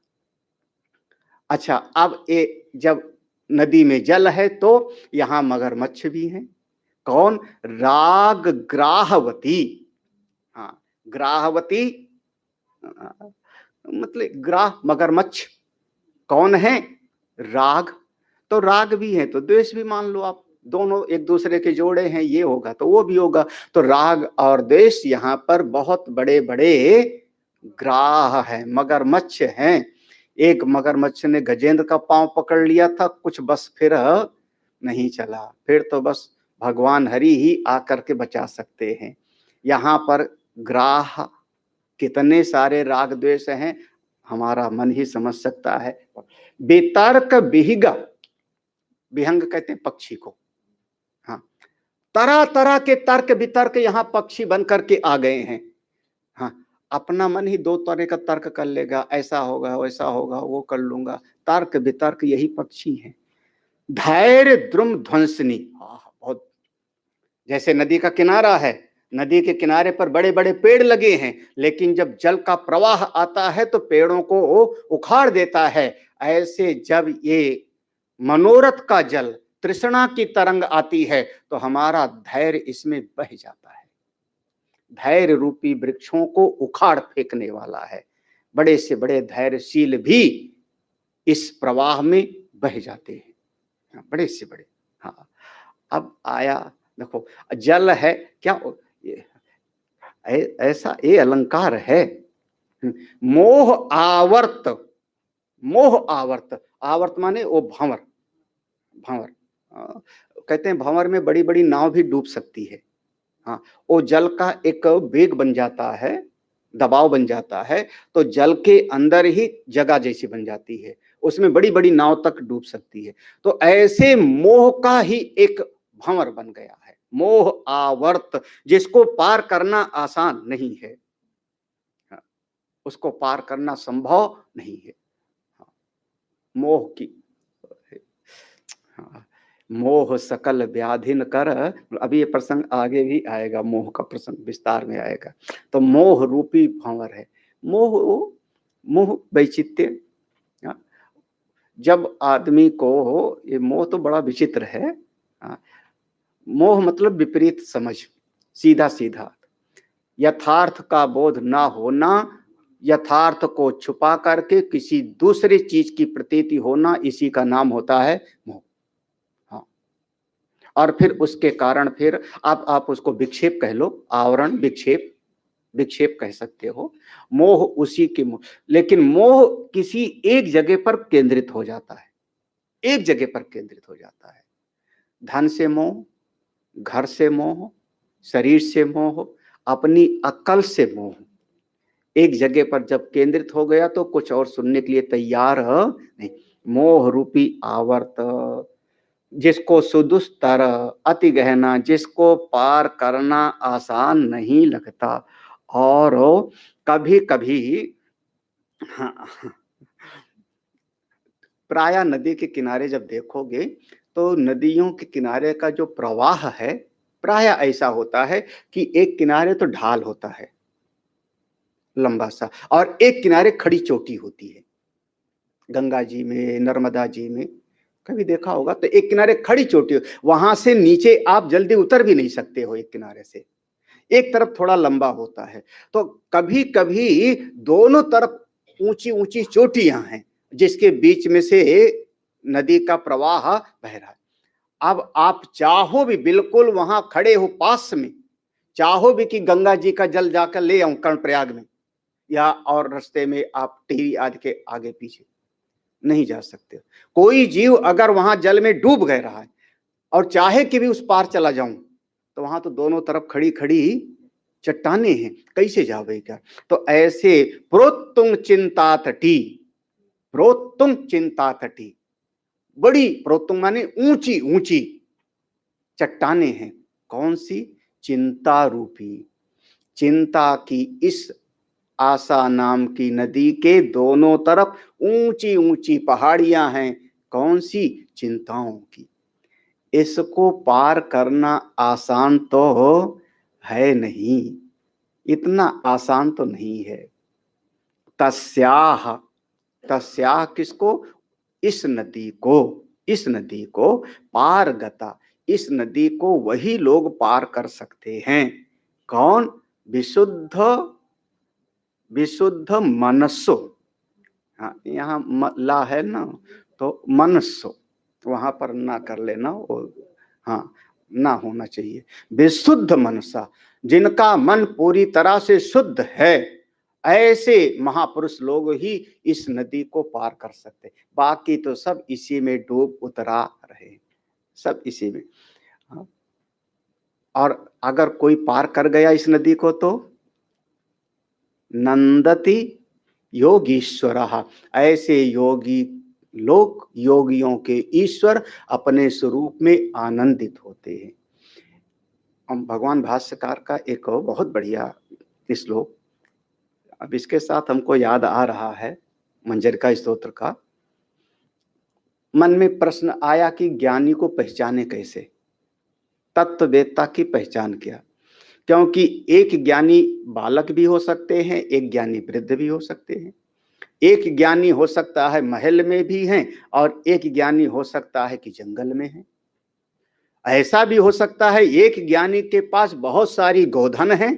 अच्छा, अब ये जब नदी में जल है तो यहां मगरमच्छ भी हैं। कौन? राग ग्राहवती। हाँ, ग्राहवती मतलब ग्राह मगरमच्छ कौन है? राग। तो राग भी है तो द्वेष भी मान लो आप, दोनों एक दूसरे के जोड़े हैं, ये होगा तो वो भी होगा। तो राग और द्वेष यहाँ पर बहुत बड़े बड़े ग्राह है, मगरमच्छ हैं। एक मगरमच्छ ने गजेंद्र का पांव पकड़ लिया था, कुछ बस फिर नहीं चला, फिर तो बस भगवान हरि ही आकर के बचा सकते हैं। यहाँ पर ग्राह कितने सारे राग द्वेष हैं, हमारा मन ही समझ सकता है। बेतर्क बिहिगा, विहंग कहते हैं पक्षी को। हाँ, तरह तरह के तर्क वितर्क यहाँ पक्षी बन करके आ गए हैं। हाँ, अपना मन ही 2 तरह का तर्क कर लेगा, ऐसा होगा वैसा होगा, वो कर लूंगा। तर्क वितर्क यही पक्षी है। धैर्य द्रुम ध्वंसनी, बहुत, जैसे नदी का किनारा है, नदी के किनारे पर बड़े बड़े पेड़ लगे हैं, लेकिन जब जल का प्रवाह आता है तो पेड़ों को उखाड़ देता है। ऐसे जब ये मनोरथ का जल, तृष्णा की तरंग आती है तो हमारा धैर्य इसमें बह जाता है। धैर्य रूपी वृक्षों को उखाड़ फेंकने वाला है। बड़े से बड़े धैर्यशील भी इस प्रवाह में बह जाते हैं, बड़े से बड़े। हाँ, अब आया देखो, जल है क्या, ऐसा ये अलंकार है। मोह आवर्त, मोह आवर्त, आवर्त माने वो भंवर, भंवर कहते हैं भंवर में बड़ी बड़ी नाव भी डूब सकती है। हाँ, वो जल का एक वेग बन जाता है, दबाव बन जाता है, तो जल के अंदर ही जगह जैसी बन जाती है, उसमें बड़ी बड़ी नाव तक डूब सकती है। तो ऐसे मोह का ही एक भंवर बन गया है, मोह आवर्त, जिसको पार करना आसान नहीं है। हाँ, उसको पार करना संभव नहीं है। हाँ, मोह की, हाँ, मोह सकल व्याधिन कर, अभी ये प्रसंग आगे भी आएगा, मोह का प्रसंग विस्तार में आएगा। तो मोह रूपी भंवर है। मोह, मोह वैचित्य, जब आदमी को, ये मोह तो बड़ा विचित्र है। मोह मतलब विपरीत समझ, सीधा सीधा, यथार्थ का बोध ना होना, यथार्थ को छुपा करके किसी दूसरी चीज की प्रतीति होना, इसी का नाम होता है मोह। हाँ, और फिर उसके कारण फिर आप उसको विक्षेप कह लो, आवरण, विक्षेप, विक्षेप कह सकते हो। मोह उसी के मोह, लेकिन मोह किसी एक जगह पर केंद्रित हो जाता है, एक जगह पर केंद्रित हो जाता है। धन से मोह, घर से मोह, शरीर से मोह, अपनी अक्ल से मोह, एक जगह पर जब केंद्रित हो गया तो कुछ और सुनने के लिए तैयार नहीं। मोह रूपी आवर्त, जिसको सुदुस्तर, अति गहना, जिसको पार करना आसान नहीं लगता। और कभी कभी, हाँ, प्राय नदी के किनारे जब देखोगे तो नदियों के किनारे का जो प्रवाह है प्राय ऐसा होता है कि एक किनारे तो ढाल होता है लंबा सा, और एक किनारे खड़ी चोटी होती है। गंगा जी में, नर्मदा जी में कभी देखा होगा तो एक किनारे खड़ी चोटी, वहां से नीचे आप जल्दी उतर भी नहीं सकते हो एक किनारे से, एक तरफ थोड़ा लंबा होता है। तो कभी कभी दोनों तरफ ऊंची ऊंची चोटियां हैं, जिसके बीच में से नदी का प्रवाह बह रहा है। अब आप चाहो भी, बिल्कुल वहां खड़े हो पास में, चाहो भी कि गंगा जी का जल जाकर ले आऊं कर्णप्रयाग में, या और रास्ते में आप टिहरी आदि के आगे पीछे, नहीं जा सकते। कोई जीव अगर वहां जल में डूब गए रहा है और चाहे कि भी उस पार चला जाऊं, तो वहां तो दोनों तरफ खड़ी खड़ी चट्टाने हैं, कैसे जावे क्या। तो ऐसे प्रोत्तुंग चिंता तटी, प्रोत्तुंग चिंता तटी, बड़ी, प्रोत्तुंग माने ऊंची ऊंची चट्टाने हैं। कौन सी? चिंता रूपी। चिंता की इस आशा नाम की नदी के दोनों तरफ ऊंची ऊंची पहाड़ियां हैं। कौन सी? चिंताओं की। इसको पार करना आसान तो है नहीं, इतना आसान तो नहीं है। तस्याह, तस्याह किसको? इस नदी को, इस नदी को पार गता, इस नदी को वही लोग पार कर सकते हैं। कौन? विशुद्ध, विशुद्ध मनस्सो। हाँ, यहाँ ला है ना, तो मनस्सो वहां पर ना कर लेना, वो हाँ ना होना चाहिए। विशुद्ध मनसा, जिनका मन पूरी तरह से शुद्ध है, ऐसे महापुरुष लोग ही इस नदी को पार कर सकते। बाकी तो सब इसी में डूब उतरा रहे, सब इसी में। हाँ। और अगर कोई पार कर गया इस नदी को तो नंदति योगीश्वरः, ऐसे योगी लोग, योगियों के ईश्वर अपने स्वरूप में आनंदित होते हैं। हम भगवान भाष्यकार का एक बहुत बढ़िया श्लोक, अब इसके साथ हमको याद आ रहा है मंजरिका स्तोत्र का। मन में प्रश्न आया कि ज्ञानी को पहचाने कैसे, तत्ववेत्ता की पहचान क्या? क्योंकि एक ज्ञानी बालक भी हो सकते हैं, एक ज्ञानी वृद्ध भी हो सकते हैं। एक ज्ञानी हो सकता है महल में भी हैं, और एक ज्ञानी हो सकता है कि जंगल में है। ऐसा भी हो सकता है एक ज्ञानी के पास बहुत सारी गोधन है,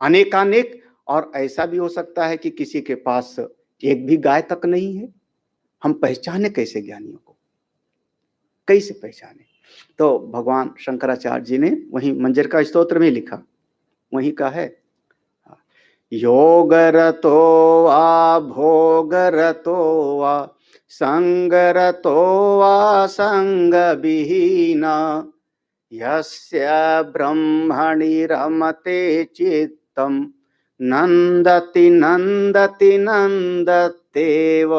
अनेकानेक, और ऐसा भी हो सकता है कि किसी के पास एक भी गाय तक नहीं है। हम पहचाने कैसे ज्ञानियों को, कैसे पहचाने? तो भगवान शंकराचार्य जी ने वही मंजरिका स्तोत्र में लिखा, वही का है, योगरतो वा भोगरतो वा संगरतो वा संगविहीना यस्य ब्रह्मणि रमते चित्तम नंदति नंदति नंदतेव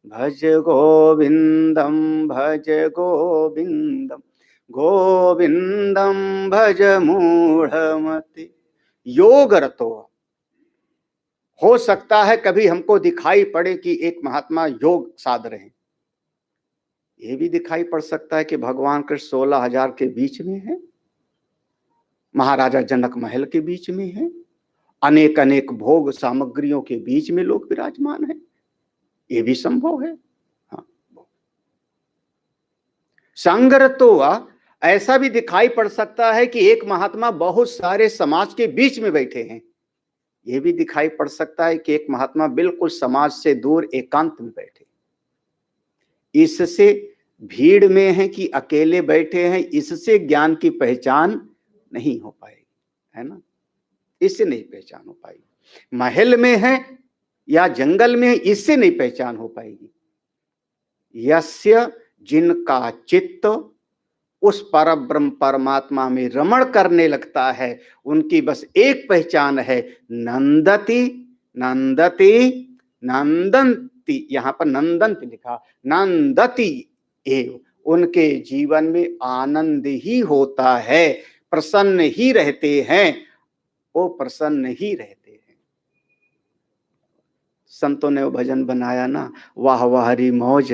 भज गोविंदम भज गोविंदम गोविंदम भज मूढ़मति। योग रतो, हो सकता है कभी हमको दिखाई पड़े कि एक महात्मा योग साध रहे हैं। ये भी दिखाई पड़ सकता है कि भगवान कृष्ण 16,000 के बीच में है, महाराजा जनक महल के बीच में है, अनेक अनेक भोग सामग्रियों के बीच में लोग विराजमान हैं। ये भी संभव है। हाँ। संगरतो, ऐसा भी दिखाई पड़ सकता है कि एक महात्मा बहुत सारे समाज के बीच में बैठे हैं। यह भी दिखाई पड़ सकता है कि एक महात्मा बिल्कुल समाज से दूर एकांत में बैठे। इससे भीड़ में है कि अकेले बैठे हैं, इससे ज्ञान की पहचान नहीं हो पाएगी, है ना? इससे नहीं पहचान हो पाएगी। महल में है या जंगल में है, इससे नहीं पहचान हो पाएगी। यस्य, जिनका चित्त उस परब्रह्म परमात्मा में रमण करने लगता है, उनकी बस एक पहचान है, नंदति नंदति नंदंती। यहां पर नंदंत लिखा, नंदति एव, उनके जीवन में आनंद ही होता है, प्रसन्न ही रहते हैं, वो प्रसन्न ही रहते हैं। संतों ने वो भजन बनाया ना, वाह वाह हरी मौज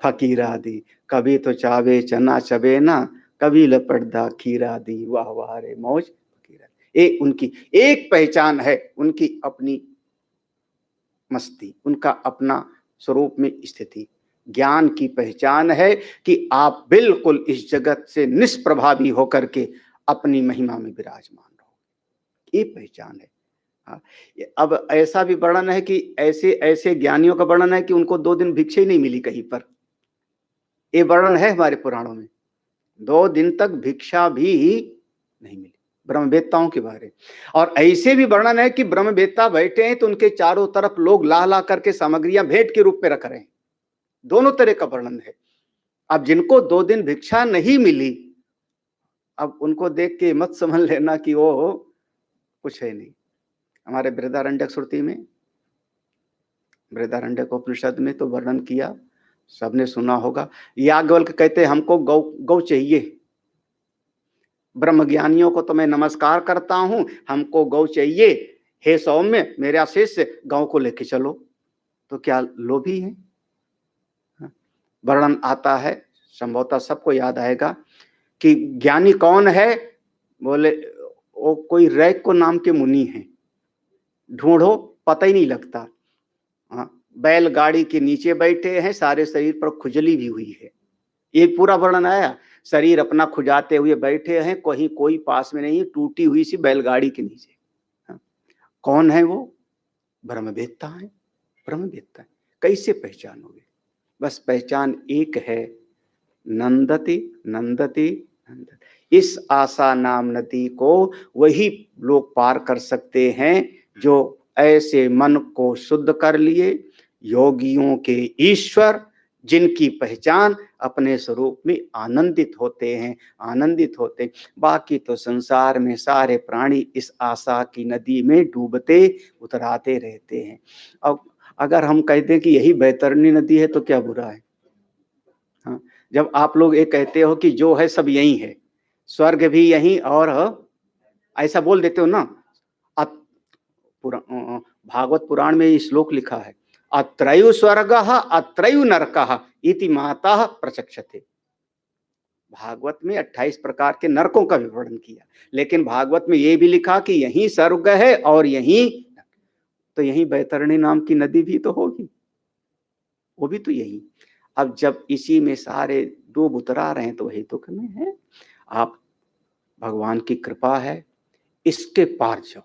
फकीरा दी, कभी तो चावे चना चबे ना, कभी लपटदा खीरा दी, वाह वाह रे मौज फकीरा। एक उनकी एक पहचान है, उनकी अपनी मस्ती, उनका अपना स्वरूप में स्थिति। ज्ञान की पहचान है कि आप बिल्कुल इस जगत से निष्प्रभावी होकर के अपनी महिमा में विराजमान रहो, ये पहचान है। हाँ। अब ऐसा भी वर्णन है कि ऐसे ऐसे ज्ञानियों का वर्णन है कि उनको 2 दिन भिक्षा ही नहीं मिली कहीं पर। ये वर्णन है हमारे पुराणों में, 2 दिन तक भिक्षा भी नहीं मिली ब्रह्मवेत्ताओं के बारे। और ऐसे भी वर्णन है कि ब्रह्मवेत्ता बैठे हैं तो उनके चारों तरफ लोग ला ला करके सामग्रियां भेंट के रूप में रख रहे हैं। दोनों तरह का वर्णन है। अब जिनको 2 दिन भिक्षा नहीं मिली, अब उनको देख के मत समझ लेना कि वो कुछ है नहीं। हमारे बृहदारण्यक श्रुति में, बृहदारण्यक उपनिषद में तो वर्णन किया, सबने सुना होगा। याज्ञवल्क्य कहते हैं हमको गौ चाहिए, ब्रह्म ज्ञानियों को तो मैं नमस्कार करता हूं, हमको गौ चाहिए, हे सौम्य मेरा शिष्य गौ को लेके चलो। तो क्या लोभी है? वर्णन आता है, संभवतः सबको याद आएगा कि ज्ञानी कौन है? बोले वो कोई रैक को नाम के मुनि हैं, ढूंढो पता ही नहीं लगता। हाँ, बैलगाड़ी के नीचे बैठे हैं, सारे शरीर पर खुजली भी हुई है। ये पूरा वर्णन आया, शरीर अपना खुजाते हुए बैठे हैं, कहीं कोई पास में नहीं, टूटी हुई सी बैलगाड़ी के नीचे। हाँ, कौन है वो? ब्रह्मवेत्ता है, ब्रह्मवेत्ता है। कैसे पहचानोगे? बस पहचान एक है, नंदति नंदति नंदति। इस आशा नाम नदी को वही लोग पार कर सकते हैं जो ऐसे मन को शुद्ध कर लिए, योगियों के ईश्वर, जिनकी पहचान अपने स्वरूप में आनंदित होते हैं, आनंदित होते। बाकी तो संसार में सारे प्राणी इस आशा की नदी में डूबते उतराते रहते हैं। अब अगर हम कहते हैं कि यही बैतरणी नदी है तो क्या बुरा है? हाँ, जब आप लोग ये कहते हो कि जो है सब यही है, स्वर्ग भी यही, और ऐसा बोल देते हो ना, भागवत पुराण में ये श्लोक लिखा है, अत्रयु स्वर्गः अत्रयु नरकः इति माता प्रचक्षते। भागवत में 28 प्रकार के नरकों का विवरण किया, लेकिन भागवत में ये भी लिखा कि यही स्वर्ग है और यही, तो यही बैतरणी नाम की नदी भी तो होगी, वो भी तो यही। अब जब इसी में सारे डूब उतरा रहे हैं तो वही दुख में है। आप भगवान की कृपा है, इसके पार जाओ,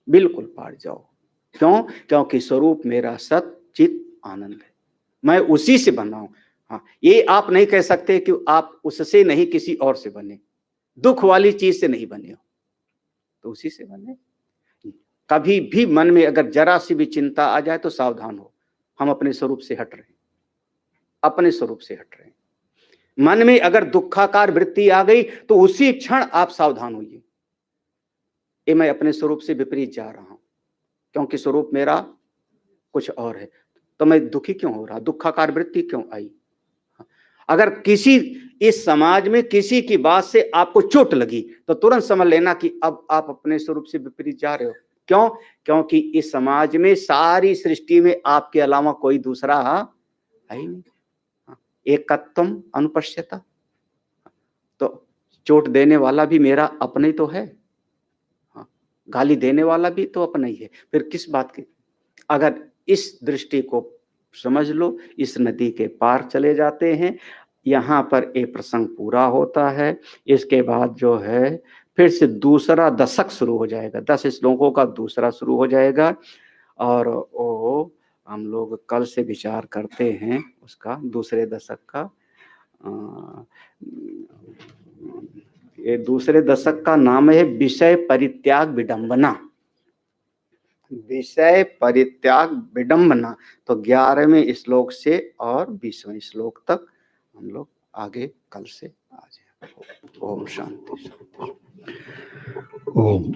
बिल्कुल पार जाओ। क्यों? क्योंकि स्वरूप मेरा सत चित आनंद है, मैं उसी से बना हूं। हाँ, ये आप नहीं कह सकते कि आप उससे नहीं किसी और से बने, दुख वाली चीज से नहीं बने हो, तो उसी से बने। कभी भी मन में अगर जरा सी भी चिंता आ जाए तो सावधान हो, हम अपने स्वरूप से हट रहे हैं, अपने स्वरूप से हट रहे हैं। मन में अगर दुखाकार वृत्ति आ गई तो उसी क्षण आप सावधान होइए, ये मैं अपने स्वरूप से विपरीत जा रहा हूं, क्योंकि स्वरूप मेरा कुछ और है, तो मैं दुखी क्यों हो रहा, दुखाकार वृत्ति क्यों आई? अगर किसी इस समाज में किसी की बात से आपको चोट लगी तो तुरंत समझ लेना कि अब आप अपने स्वरूप से विपरीत जा रहे हो। क्यों? क्योंकि इस समाज में सारी सृष्टि में आपके अलावा कोई दूसरा है ही नहीं। एकत्वम अनुपश्यता, तो चोट देने वाला भी मेरा अपने ही तो है, गाली देने वाला भी तो अपना ही है, फिर किस बात की? अगर इस दृष्टि को समझ लो, इस नदी के पार चले जाते हैं। यहाँ पर एक प्रसंग पूरा होता है, इसके बाद जो है फिर से दूसरा दशक शुरू हो जाएगा, 10 श्लोकों का दूसरा शुरू हो जाएगा, और वो हम लोग कल से विचार करते हैं उसका, दूसरे दशक का। ये दूसरे दशक का नाम है विषय परित्याग विडंबना। विषय परित्याग विडंबना। तो 11वें श्लोक से और 20वें श्लोक तक हम लोग आगे कल से आ जाए। ओम शांति। ओम